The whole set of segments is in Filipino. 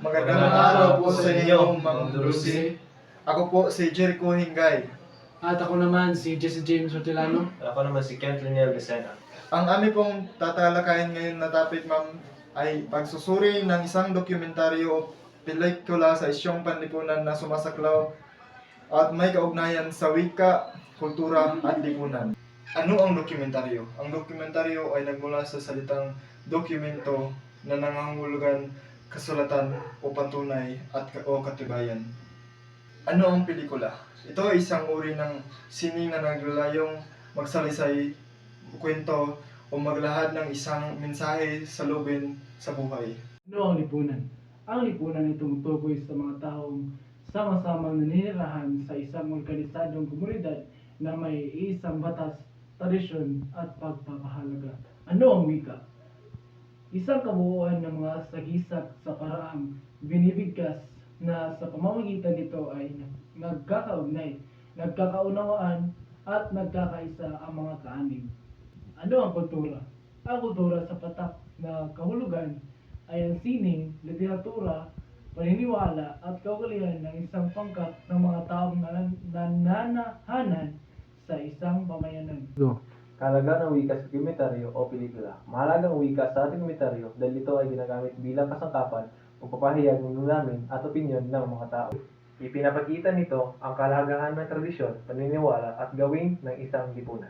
Magandang araw po sa inyo, Ma'am Lucy. Ako po si Jericho Hingay. At ako naman si Jesse James Hortelano. Ako naman si Kent Liniel Vicena. Ang aming pong tatalakayin ngayon na topic, ma'am, ay pagsusuri ng isang dokumentaryo o pelikula sa isyong panlipunan na sumasaklaw at may kaugnayan sa wika, kultura at lipunan. Ano ang dokumentaryo? Ang dokumentaryo ay nagmula sa salitang dokumento na nangangahulugan kasulatan o patunay o katibayan. Ano ang pelikula? Ito ay isang uri ng sining na naglalayong magsalaysay, kwento o maglahad ng isang mensahe sa lubin sa buhay. Ano ang lipunan? Ang lipunan ay tumutukoy sa mga taong sama-samang naninirahan sa isang organisadong komunidad na may isang batas, tradisyon at pagpapahalaga. Ano ang wika? Isang kabuuan ng mga sagisag sa paraang binibigkas na sa pamamagitan nito ay nagkakaugnay, nagkakaunawaan at nagkakaisa ang mga kaanim. Ano ang kultura? Ang kultura sa patak na kahulugan ay ang sining, literatura, paniniwala at kaugalian ng isang pangkat ng mga taong nananahanan sa isang pamayanan. Kahalaga ng wika sa dokumentaryo o pelikula. Mahalagang wika sa ating dokumentaryo dahil ito ay ginagamit bilang kasangkapan o papahayag ng namin at opinyon ng mga tao. Ipinapakita nito ang kahalagahan ng tradisyon, paniniwala at gawin ng isang lipunan.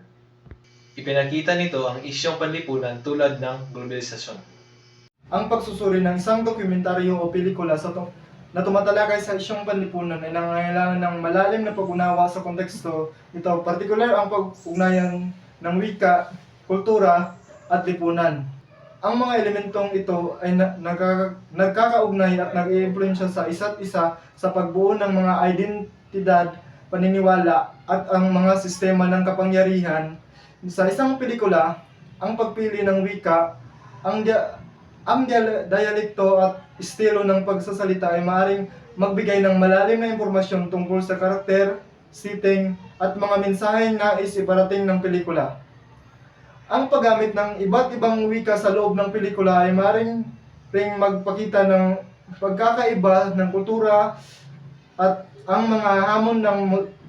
Ipinakita nito ang isyong panlipunan tulad ng globalisasyon. Ang pagsusuri ng isang dokumentaryo o pelikula na tumatalakay sa isyong panlipunan ay nangangailangan ng malalim na pag-unawa sa konteksto nito, partikular ang pag-ugnayan ng wika, kultura at lipunan. Ang mga elementong ito ay nagkakaugnay at nag-iimpluwensya sa isa't isa sa pagbuo ng mga identidad, paniniwala at ang mga sistema ng kapangyarihan. Sa isang pelikula, ang pagpili ng wika, ang dialekto at estilo ng pagsasalita ay maaaring magbigay ng malalim na impormasyon tungkol sa karakter, setting, at mga mensaheng nais iparating ng pelikula. Ang paggamit ng iba't ibang wika sa loob ng pelikula ay maaaring ring magpakita ng pagkakaiba ng kultura at ang mga hamon ng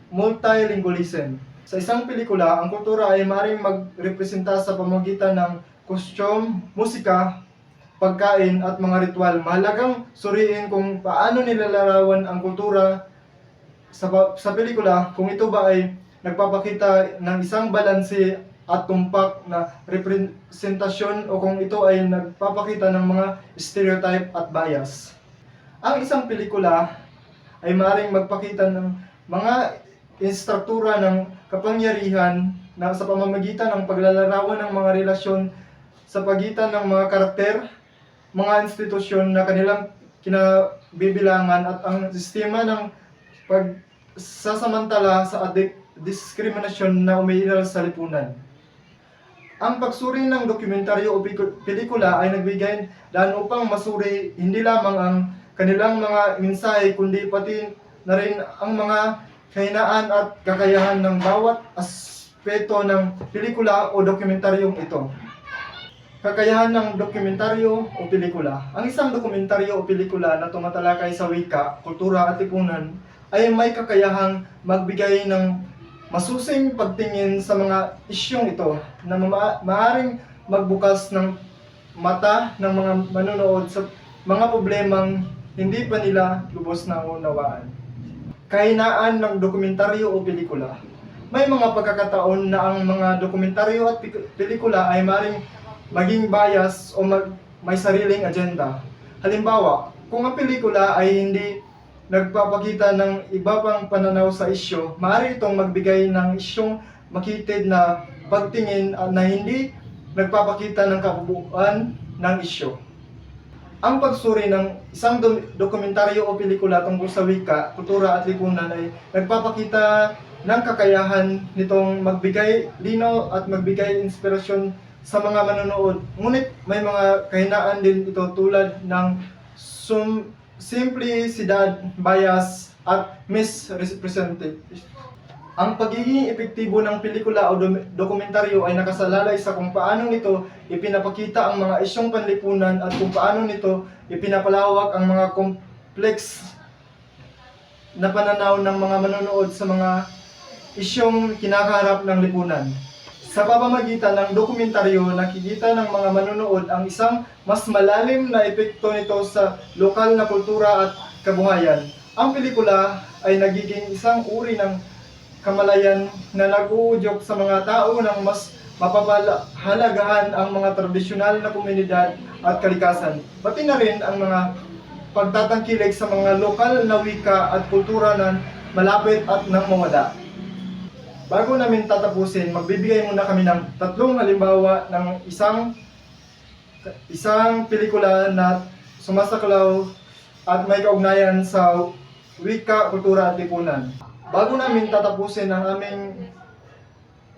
multilingualism. Sa isang pelikula, ang kultura ay maaaring magrepresenta sa pamamagitan ng kostyum, musika, pagkain at mga ritual. Mahalagang suriin kung paano nilalarawan ang kultura sa pelikula, kung ito ba ay nagpapakita ng isang balanse at tumpak na representasyon o kung ito ay nagpapakita ng mga stereotype at bias. Ang isang pelikula ay maaaring magpakita ng mga instruktura ng kapangyarihan na sa pamamagitan ng paglalarawan ng mga relasyon sa pagitan ng mga karakter, mga institusyon na kanilang kinabibilangan at ang sistema ng pagsasamantala sa diskriminasyon na umiiral sa lipunan. Ang pagsuri ng dokumentaryo o pelikula ay nagbigay daan upang masuri hindi lamang ang kanilang mga mensahe kundi pati na rin ang mga kahinaan at kakayahan ng bawat aspeto ng pelikula o dokumentaryong ito. Kakayahan ng dokumentaryo o pelikula. Ang isang dokumentaryo o pelikula na tumatalakay sa wika, kultura at lipunan ay may kakayahang magbigay ng masusing pagtingin sa mga isyong ito na maaaring magbukas ng mata ng mga manonood sa mga problemang hindi pa nila lubos na unawaan. Kahinaan ng dokumentaryo o pelikula. May mga pagkakataon na ang mga dokumentaryo at pelikula ay maaaring maging bias o may sariling agenda. Halimbawa, kung ang pelikula ay hindi nagpapakita ng iba pang pananaw sa isyo, maaari itong magbigay ng isyong makitid na pagtingin na hindi nagpapakita ng kabuuan ng isyo. Ang pagsuri ng isang dokumentaryo o pelikula tungkol sa wika, kultura at lipunan ay nagpapakita ng kakayahan nitong magbigay linaw at magbigay inspirasyon sa mga manonood. Ngunit may mga kahinaan din ito tulad ng simplicidad, bias, at misrepresentation. Ang pagiging epektibo ng pelikula o dokumentaryo ay nakasalalay sa kung paano nito ipinapakita ang mga isyong panlipunan at kung paano nito ipinapalawak ang mga complex na pananaw ng mga manonood sa mga isyong kinakaharap ng lipunan. Sa pamamagitan ng dokumentaryo, nakikita ng mga manonood ang isang mas malalim na epekto nito sa lokal na kultura at kabuhayan. Ang pelikula ay nagiging isang uri ng kamalayan na nag-uudyok sa mga tao ng mas mapapalahalagahan ang mga tradisyonal na komunidad at kalikasan. Pati na rin ang mga pagtatangkilik sa mga lokal na wika at kultura na malapit at nang mawala. Bago namin tatapusin, magbibigay muna kami ng 3 halimbawa ng isang pelikula na sumasaklaw at may kaugnayan sa wika, kultura at lipunan. Bago namin tatapusin ang aming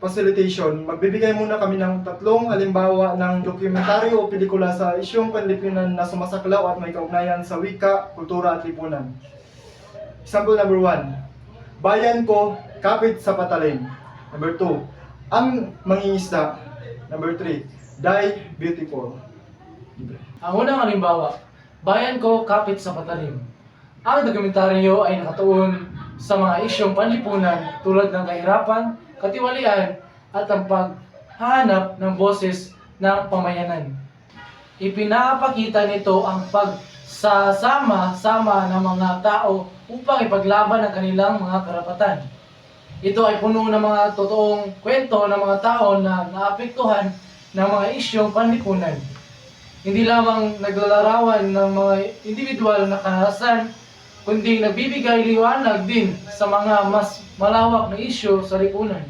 facilitation, magbibigay muna kami ng 3 halimbawa ng dokumentaryo o pelikula sa isyong panlipunan na sumasaklaw at may kaugnayan sa wika, kultura at lipunan. Example number 1, Bayan Ko, Kapit sa Patalim. Number 2, Ang Mangingisda. Number 3, Die Beautiful. Ang unang halimbawa, Bayan Ko, Kapit sa Patalim. Ang dokumentaryo ay nakatuon sa mga isyong panlipunan tulad ng kahirapan, katiwalian, at ang paghahanap ng boses ng pamayanan. Ipinapakita nito ang pagsasama-sama ng mga tao upang ipaglaban ang kanilang mga karapatan. Ito ay puno ng mga totoong kwento ng mga tao na naapektuhan ng mga isyong panlipunan. Hindi lamang naglalarawan ng mga individual na karanasan, kundi nagbibigay liwanag din sa mga mas malawak na isyu sa lipunan.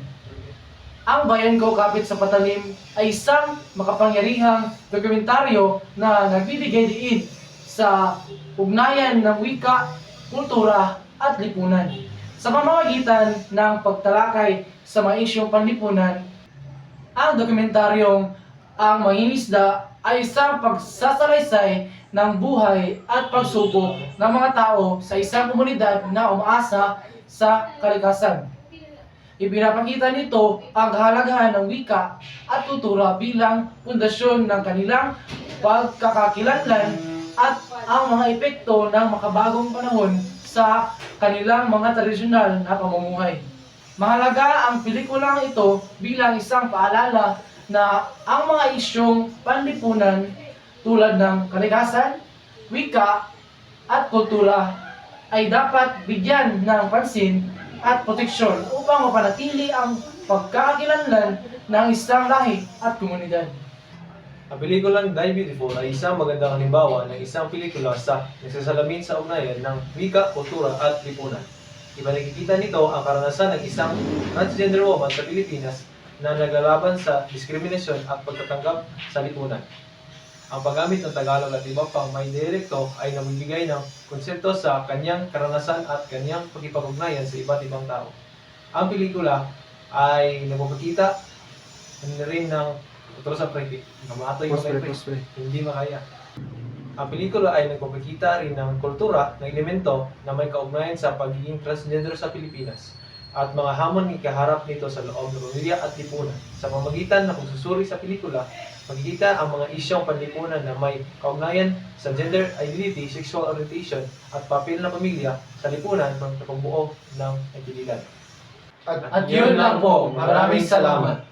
Ang Bayan Ko, Kapit sa Patalim ay isang makapangyarihang dokumentaryo na nagbibigay diin sa ugnayan ng wika, kultura at lipunan. Sa pamamagitan ng pagtalakay sa mga isyong panlipunan, ang dokumentaryong Ang Mangingisda ay isang pagsasalaysay ng buhay at pagsubok ng mga tao sa isang komunidad na umaasa sa kalikasan. Ipinapakita nito ang kahalagahan ng wika at kultura bilang pundasyon ng kanilang pagkakakilanlan at ang mga epekto ng makabagong panahon sa kanilang mga tradisyonal na pamumuhay. Mahalaga ang pelikulang ito bilang isang paalala na ang mga isyong panlipunan tulad ng kalikasan, wika, at kultura ay dapat bigyan ng pansin at proteksyon upang mapanatili ang pagkakakilanlan ng isang lahi at komunidad. Ang pelikulang Die Beautiful ay isang magandang halimbawa ng isang pelikula sa nagsasalamin sa ugnayan ng wika, kultura at lipunan. Ipinakikita nito ang karanasan ng isang transgender woman sa Pilipinas na naglalaban sa diskriminasyon at pagtatanggap sa lipunan. Ang paggamit ng Tagalog at iba pang may dialekto ay namimigay ng konsepto sa kanyang karanasan at kanyang pakikipag-ugnayan sa iba't ibang tao. Ang pelikula ay nagpapakita rin ng utro sa prefect. Namatoy yung prefect. Hindi makaya. Ang pelikula ay nagpapakita rin ng kultura ng elemento na may kaugnayan sa pagiging transgender sa Pilipinas at mga hamon ng kaharap nito sa loob ng pamilya at lipunan. Sa pamamagitan ng pagsusuri sa pelikula, makikita ang mga isyong panlipunan na may kaugnayan sa gender identity, sexual orientation at papel ng pamilya sa lipunan ng pagbuo ng entidad. At yun lang po. Maraming salamat.